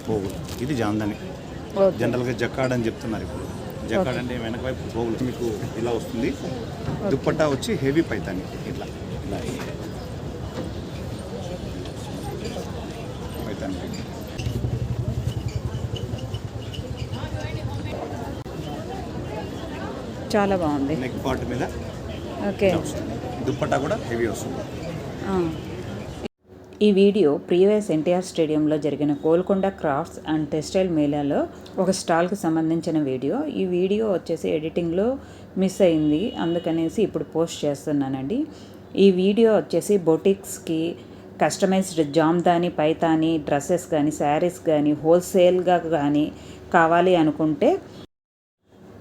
పోగులు ఇది జామ్దాని జనరల్గా జక్కాడ్ అని చెప్తున్నారు. ఇప్పుడు జక్కాడ్ అంటే వెనక వైపు పోగులు మీకు ఇలా వస్తుంది. దుప్పట్టా వచ్చి హెవీ పైతాని ఇట్లా ఇలా పైతాని చాలా బాగుంది. నెక్ పార్ట్ మీద ఓకే, దుప్పట్టా కూడా హెవీ వస్తుంది. ఈ వీడియో ప్రీవియస్ ఎన్టీఆర్ స్టేడియంలో జరిగిన గోల్కొండ క్రాఫ్ట్స్ అండ్ టెక్స్టైల్ మేళాలో ఒక స్టాల్కి సంబంధించిన వీడియో. ఈ వీడియో వచ్చేసి ఎడిటింగ్లో మిస్ అయింది, అందుకనేసి ఇప్పుడు పోస్ట్ చేస్తున్నానండి. ఈ వీడియో వచ్చేసి బొటిక్స్కి కస్టమైజ్డ్ జామ్దాని పైతాని డ్రెస్సెస్ కానీ శారీస్ కానీ హోల్సేల్గా కానీ కావాలి అనుకుంటే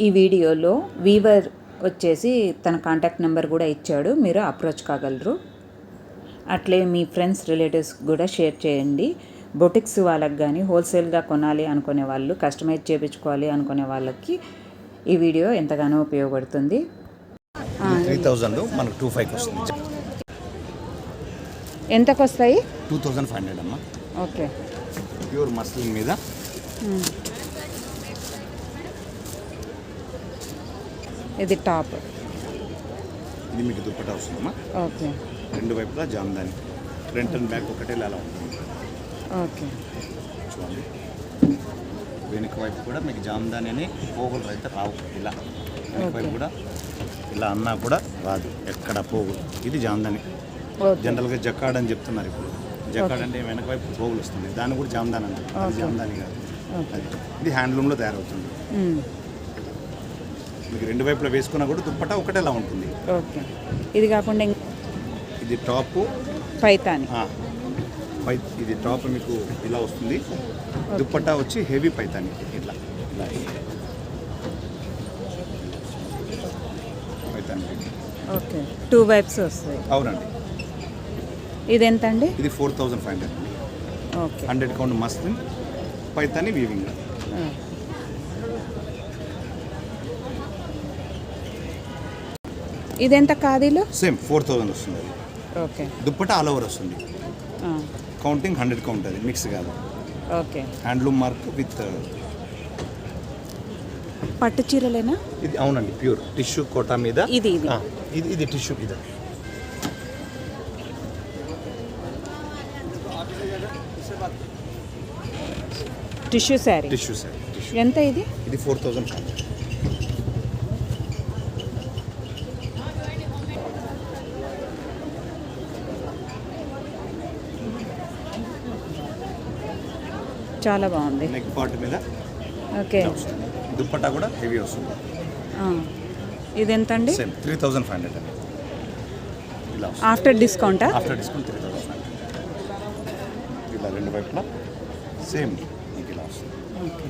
ఈ వీడియోలో వీవర్ వచ్చేసి తన కాంటాక్ట్ నెంబర్ కూడా ఇచ్చాడు, మీరు అప్రోచ్ కాగలరు. అట్లే మీ ఫ్రెండ్స్ రిలేటివ్స్ కూడా షేర్ చేయండి. బొటిక్స్ వాళ్ళకి కానీ హోల్సేల్గా కొనాలి అనుకునే వాళ్ళు, కస్టమైజ్ చేయించుకోవాలి అనుకునే వాళ్ళకి ఈ వీడియో ఎంతగానో ఉపయోగపడుతుంది. 3000 మనకు 2500 వస్తుంది. ఎంతకు వస్తాయి? 2500 అమ్మా. ఓకే, ప్యూర్ మస్లిన్ మీద ఇది టాప్, ఇది మీకు దుప్పట్టా వస్తుందమ్మా. ఓకే, రెండు వైపులా జామ్దాని, ఫ్రంట్ అండ్ బ్యాక్ ఒకటే అలా ఉంటుంది. ఓకే, చూడండి వెనుక వైపు కూడా మీకు జామ్దాని అని పోగులు అయితే రావు. ఇలా వెనుక వైపు కూడా ఇలా అన్నా కూడా రాదు ఎక్కడ పోగులు. ఇది జామ్దాని జనరల్గా జక్కాడ్ అని చెప్తున్నారు. ఇప్పుడు జక్కాడ్ అంటే వెనక వైపు పోగులు వస్తుంది, దాన్ని కూడా జామ్దాని అంటారు. అది జామ్దాని కాదు, అది ఇది హ్యాండ్లూమ్లో తయారవుతుంది. మీకు రెండు వైపులా వేసుకున్నా కూడా దుప్పట్టా ఒకటేలా ఉంటుంది. ఓకే, ఇది కాకుండా ఇది టాపు పైతాని, ఇది టాప్ మీకు ఇలా వస్తుంది. దుప్పట్టా వచ్చి హెవీ పైతాని ఇట్లా ఇలా పైతాని. ఓకే, 2 వైప్స్ వస్తాయి. అవునండి. ఇది ఎంత అండి? ఇది 4500. Okay, 100 count muslin Paithani weaving. ఇది ఎంత ఖాదీలో? సేమ్ 4000 వస్తుంది. ఓకే, దుప్పట్టా ఆల్ ఓవర్ వస్తుంది. కౌంటింగ్ 100 కౌంట్, అది మిక్స్ కాదు. ఓకే, హ్యాండ్లూమ్ మార్క్ విత్ పట్టు చీరలేనా? ఇది అవునండి, ప్యూర్ టిష్యూ కోటా మీద. ఇది ఇది టిష్యూ మీద. టిష్యూ శారీ. టిష్యూ శారీ. ఎంత ఇది? ఇది 4500. చాలా బాగుంది. నెక్ పార్ట్ మీద ఓకే, దుప్పట్టా కూడా హెవీ వస్తుంది. ఇది ఎంత అండి? సేమ్ 3500 అండి. ఇలా ఆఫ్టర్ డిస్కౌంటా? After discount 3500. ఇలా రెండు వైపులా సేమ్ మీకు ఇలా వస్తుంది. ఓకే,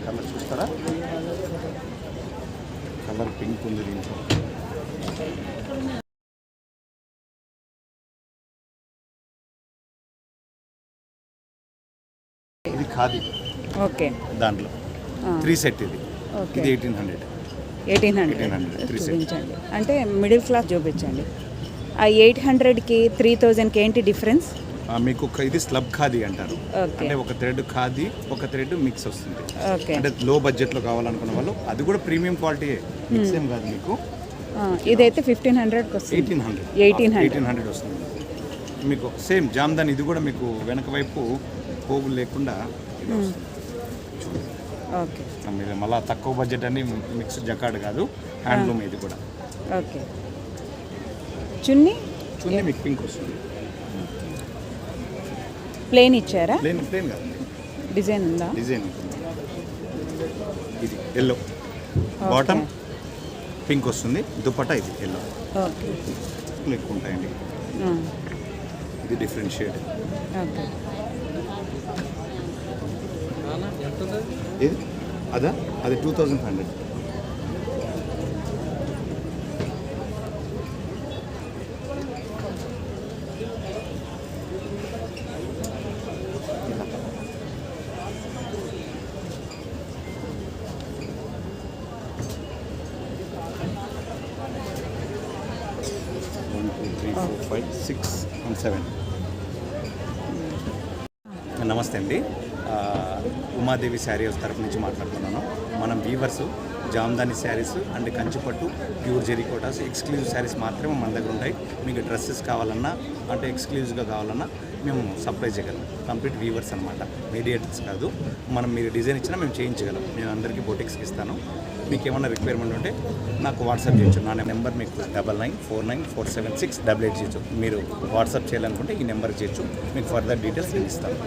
కలర్ చూస్తారా? కలర్ పింక్ ఉంది దీంట్లో. ఇది ఖాదీ. ఓకే, దాంట్లో 3 సెట్. ఇది ఓకే, ఇది 1800. 1800 చూపించండి. అంటే మిడిల్ క్లాస్ చూపించండి. ఆ 800కి 3000కి ఏంటి డిఫరెన్స్? మీకు ఇది స్లబ్ ఖాదీ అంటారు. ఓకే, అంటే ఒక థ్రెడ్ ఖాదీ, ఒక థ్రెడ్ మిక్స్ వస్తుంది. ఓకే, అంటే లో బడ్జెట్లో కావాలనుకున్న వాళ్ళు అది కూడా ప్రీమియం క్వాలిటీ, మిక్స్ ఏం కాదు మీకు. ఇదైతే 1500కి వస్తుంది. 1800 వస్తుంది మీకు. సేమ్ జామ్దాని ఇది కూడా మీకు వెనక వైపు పోగులు లేకుండా ఇది వస్తుంది. ఓకే, మీరు మళ్ళీ తక్కువ బడ్జెట్ అని మిక్స్ జకాడ్ కాదు, హ్యాండ్లూమ్ ఇది కూడా. ఓకే, చున్నీ మీకు పింక్ వస్తుంది. ప్లెయిన్ ఇచ్చారా? ప్లేన్ కాదు, డిజైన్ ఉందా? డిజైన్ ఉంటుంది. ఇది ఎల్లో బాటమ్, పింక్ వస్తుంది. దుప్పట్టా ఇది ఎల్లో. ఓకే, ఎక్కువ ఉంటాయండి. ఇది డిఫరెంట్ షేడ్. ఓకే, ఇది అదా? అది 2500. One, two, three, four, 5, 6 and 7. నమస్తే అండి. ఉమాదేవి శారీ హౌస్ తరపు నుంచి మాట్లాడుతున్నాను. మనం weavers Jamdani sarees and Kanchipattu pure జెరీకోటాస్ ఎక్స్క్లూజివ్ శారీస్ మాత్రమే మన దగ్గర ఉంటాయి. మీకు డ్రెస్సెస్ కావాలన్నా అంటే ఎక్స్క్లూజివ్గా కావాలన్నా మేము సప్లై చేయగలం. కంప్లీట్ వీవర్స్ అనమాట, మీడియేటర్స్ కాదు. మనం మీరు డిజైన్ ఇచ్చినా మేము చేయించగలం. నేను అందరికీ బొటిక్స్కి ఇస్తాను. మీకు ఏమన్నా రిక్వైర్మెంట్ ఉంటే నాకు వాట్సాప్ చేయొచ్చు. నా నెంబర్ మీకు 9949476880. మీరు వాట్సాప్ చేయాలనుకుంటే ఈ నెంబర్కి చేయొచ్చు. మీకు ఫర్దర్ డీటెయిల్స్ నేను ఇస్తాను.